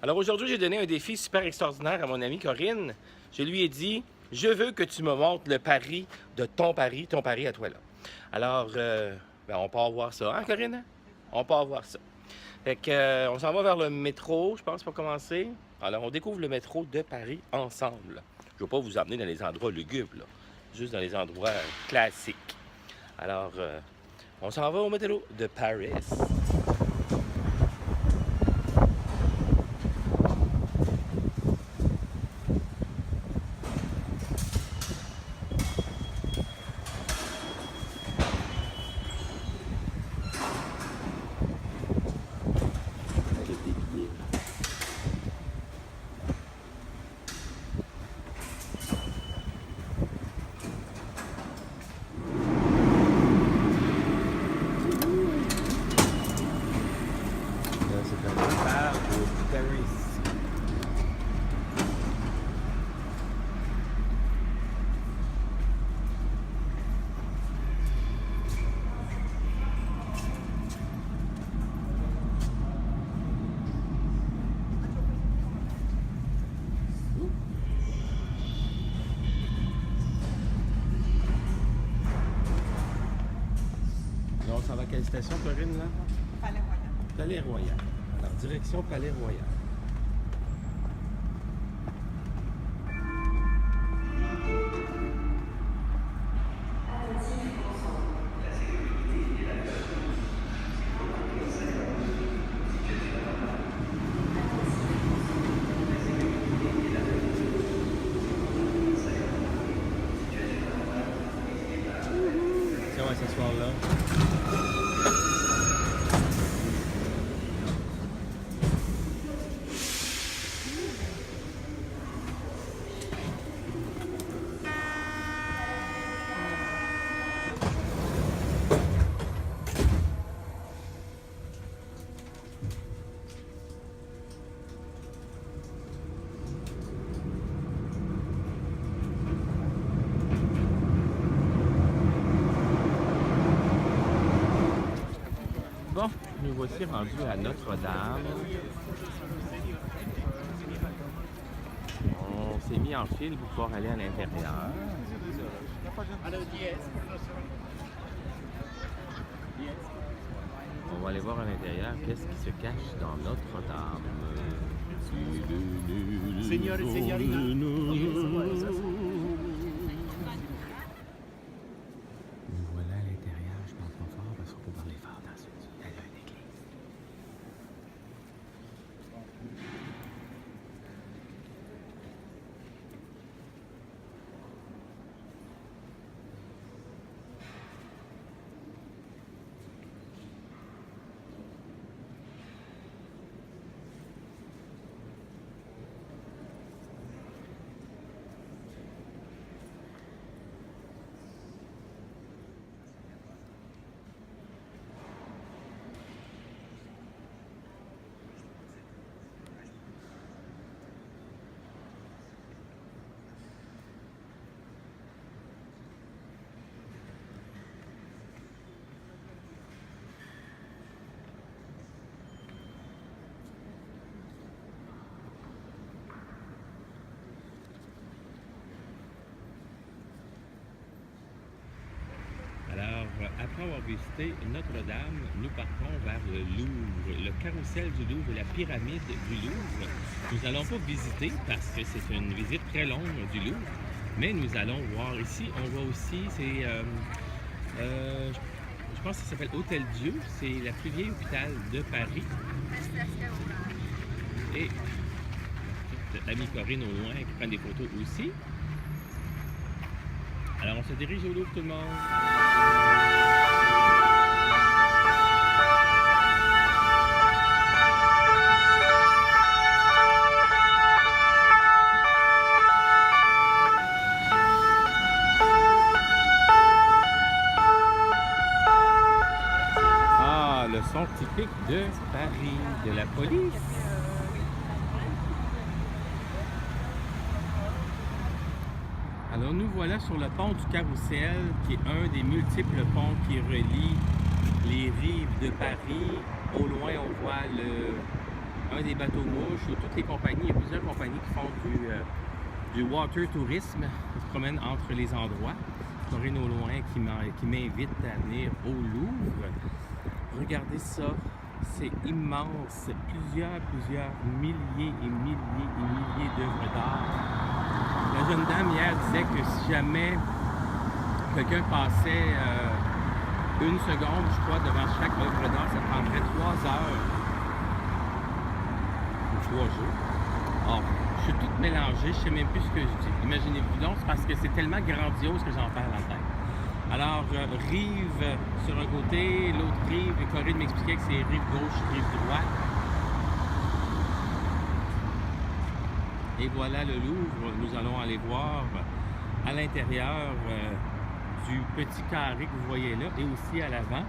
Alors aujourd'hui, j'ai donné un défi super extraordinaire à mon amie Corinne. Je lui ai dit, je veux que tu me montres le pari de ton pari à toi là. Alors, on part voir ça, hein Corinne? On part voir ça. Fait que, on s'en va vers le métro, je pense, pour commencer. Alors, on découvre le métro de Paris ensemble. Je ne vais pas vous emmener dans les endroits lugubres, là. Juste dans les endroits classiques. Alors, on s'en va au métro de Paris. Là, c'est un départ de Paris. Là, on s'en va à quelle station, Corinne, là? Palais Royal. Palais Royal. Alors, direction Palais Royal. Tiens, on va s'asseoir là. Bon, nous voici rendus à Notre-Dame. On s'est mis en file pour pouvoir aller à l'intérieur. On va aller voir à l'intérieur qu'est-ce qui se cache dans Notre-Dame. Signore e signorina. Nous voilà à l'intérieur, je parle pas fort parce qu'on peut parler fort dans une église. Alors, après avoir visité Notre-Dame, nous partons vers le Louvre, le carrousel du Louvre et la pyramide du Louvre. Nous n'allons pas visiter parce que c'est une visite très longue du Louvre, mais nous allons voir ici. On voit aussi, je pense que ça s'appelle Hôtel Dieu, c'est la plus vieille hôpital de Paris. Et l'ami Corinne au loin qui prend des photos aussi. Alors, on se dirige au Louvre, tout le monde. Ah, le son typique de Paris, de la police. Alors nous voilà sur le pont du Carrousel, qui est un des multiples ponts qui relie les rives de Paris. Au loin, on voit un des bateaux mouches ou toutes les compagnies. Il y a plusieurs compagnies qui font du water tourisme, qui se promènent entre les endroits. Corinne au loin qui m'invite à venir au Louvre. Regardez ça, c'est immense. Plusieurs milliers et milliers d'œuvres d'art. La jeune dame hier disait que si jamais quelqu'un passait une seconde, je crois, devant chaque œuvre d'art, ça prendrait 3 heures ou 3 jours. Or, je suis toute mélangée, je sais même plus ce que je dis. Imaginez-vous donc, c'est parce que c'est tellement grandiose que j'en perds la tête. Alors, rive sur un côté, l'autre rive, et Corinne m'expliquait que c'est rive gauche, rive droite. Et voilà le Louvre, nous allons aller voir à l'intérieur du petit carré que vous voyez là, et aussi à l'avant,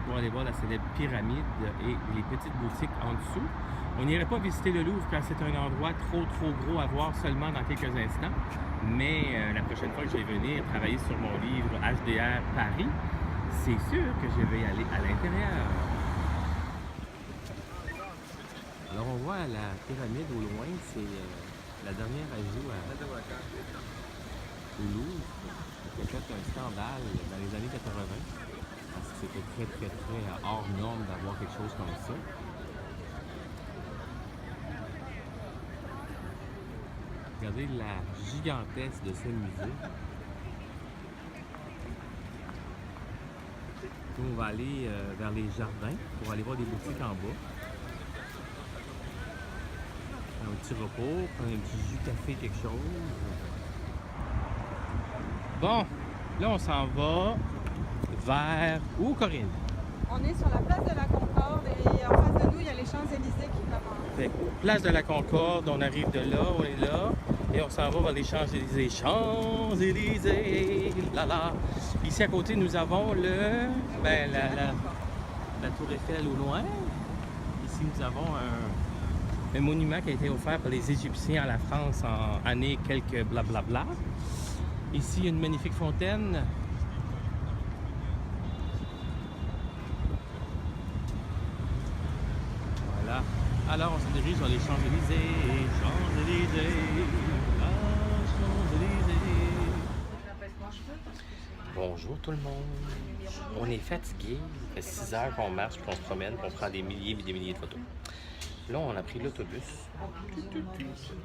pour aller voir la célèbre pyramide et les petites boutiques en dessous. On n'irait pas visiter le Louvre car c'est un endroit trop gros à voir seulement dans quelques instants. Mais la prochaine fois que je vais venir travailler sur mon livre HDR Paris, c'est sûr que je vais aller à l'intérieur. Alors on voit la pyramide au loin, c'est la dernière ajout au Louvre, qui a fait un scandale dans les années 80, parce que c'était très hors norme d'avoir quelque chose comme ça. Regardez la gigantesse de ce musée. Nous, on va aller vers les jardins pour aller voir des boutiques en bas. Un petit repos, prendre un petit jus café, quelque chose. Bon, là on s'en va vers où, Corinne? On est sur la place de la Concorde et en face de nous, il y a les Champs-Élysées qui commencent. Fait, place de la Concorde, on arrive de là, on est là, et on s'en va vers les Champs-Élysées. Champs-Élysées, là là. Ici à côté, nous avons la Tour Eiffel au loin. Ici, nous avons un monument qui a été offert par les Égyptiens à la France en année quelques blablabla. Ici, il y a une magnifique fontaine. Voilà. Alors, on se dirige vers les Champs-Élysées. Champs-Élysées. Champs-Élysées. Bonjour tout le monde. On est fatigué. Ça fait 6 heures qu'on marche, puis qu'on se promène, puis on prend des milliers de photos. Là, on a pris l'autobus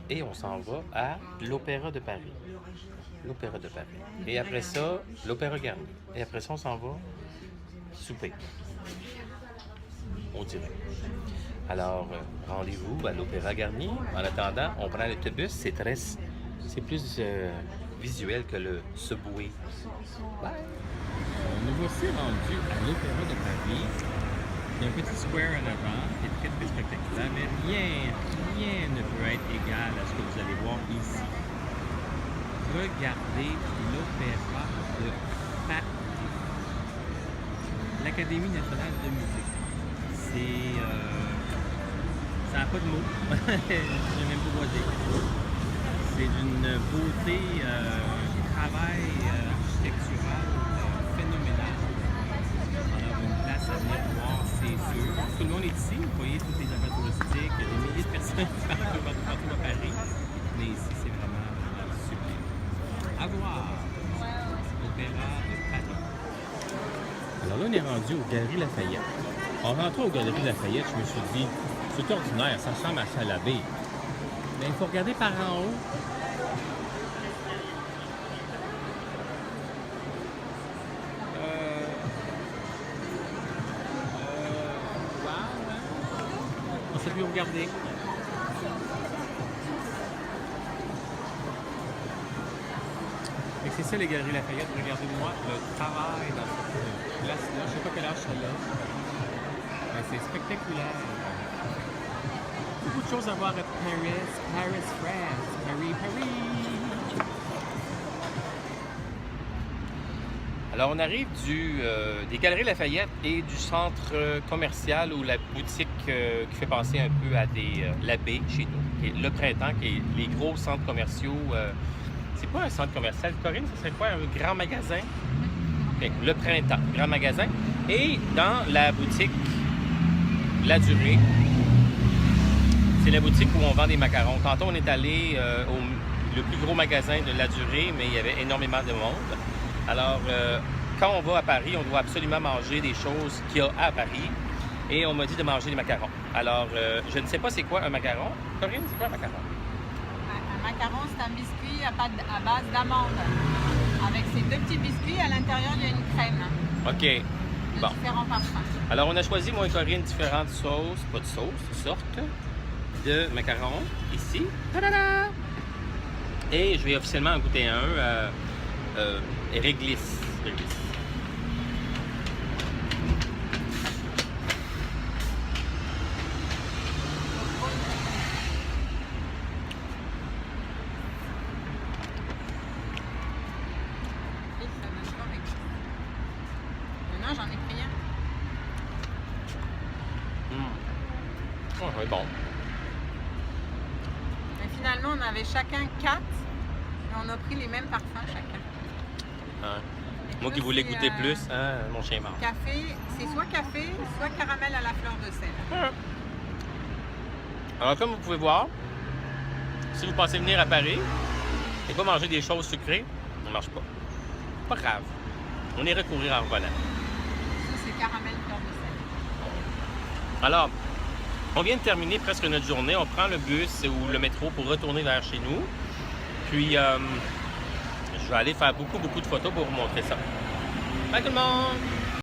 et on s'en va à l'Opéra de Paris. L'Opéra de Paris. Et après ça, l'Opéra Garnier. Et après ça, on s'en va souper. On dirait. Alors, rendez-vous à l'Opéra Garnier. En attendant, on prend l'autobus. C'est plus visuel que le subway. Bye. Nous voici rendus à l'Opéra de Paris. Il y a un petit square en avant qui est très spectaculaire, mais rien ne peut être égal à ce que vous allez voir ici. Regardez l'Opéra de Paris. L'Académie nationale de musique. Ça n'a pas de mots. Je n'ai même pas quoi dire. C'est d'une beauté, travail architectural phénoménal. Alors, une place à venir voir, c'est sûr. Tout le monde est ici. Vous voyez toutes les affaires touristiques. Il y a des milliers de personnes partout à Paris. Mais ici, c'est vraiment super. À voir. Opéra de Paris. Alors là, on est rendu aux Galeries Lafayette. En rentrant aux Galeries Lafayette, je me suis dit, c'est ordinaire, ça ressemble à salle à bain. Mais il faut regarder par en haut. On sait plus où regarder. C'est ça les Galeries Lafayette. Regardez-moi le travail dans cette place-là. Je ne sais pas quel âge ça a. Mais c'est spectaculaire. Beaucoup de choses à voir à Paris, France, Paris. Alors on arrive des Galeries Lafayette et du centre commercial ou la boutique qui fait penser un peu à la baie chez nous, qui est le Printemps, qui est les gros centres commerciaux. C'est pas un centre commercial, Corinne, ça serait quoi? Un grand magasin? Okay. Le Printemps, grand magasin. Et dans la boutique La Durée, C'est la boutique où on vend des macarons. Tantôt, on est allé au le plus gros magasin de la durée, mais il y avait énormément de monde. Alors, quand on va à Paris, on doit absolument manger des choses qu'il y a à Paris. Et on m'a dit de manger des macarons. Alors, je ne sais pas c'est quoi un macaron. Corinne, c'est quoi un macaron? Un macaron, c'est un biscuit à base d'amandes. Avec ces deux petits biscuits, à l'intérieur, il y a une crème OK. de Bon. différents parfums. Alors, on a choisi, moi et Corinne, différentes sauces, pas de sauce, sortes de macarons, ici. Ta-da-da! Et je vais officiellement en goûter un, réglisse. Réglisse. Et ça donne pas avec ça. Maintenant, j'en ai pris un. Oh, c'est bon. Mais finalement, on avait chacun 4 et on a pris les mêmes parfums chacun. Hein. Et Moi toi, qui voulais c'est, goûter plus, hein, mon chien est mort. Café, c'est soit café, soit caramel à la fleur de sel. Alors, comme vous pouvez voir, si vous pensez venir à Paris et pas manger des choses sucrées, ça ne marche pas. Pas grave. On est recourir en revenant. Ça, c'est caramel fleur de sel. Alors, on vient de terminer presque notre journée. On prend le bus ou le métro pour retourner vers chez nous. Puis, je vais aller faire beaucoup de photos pour vous montrer ça. Bye tout le monde!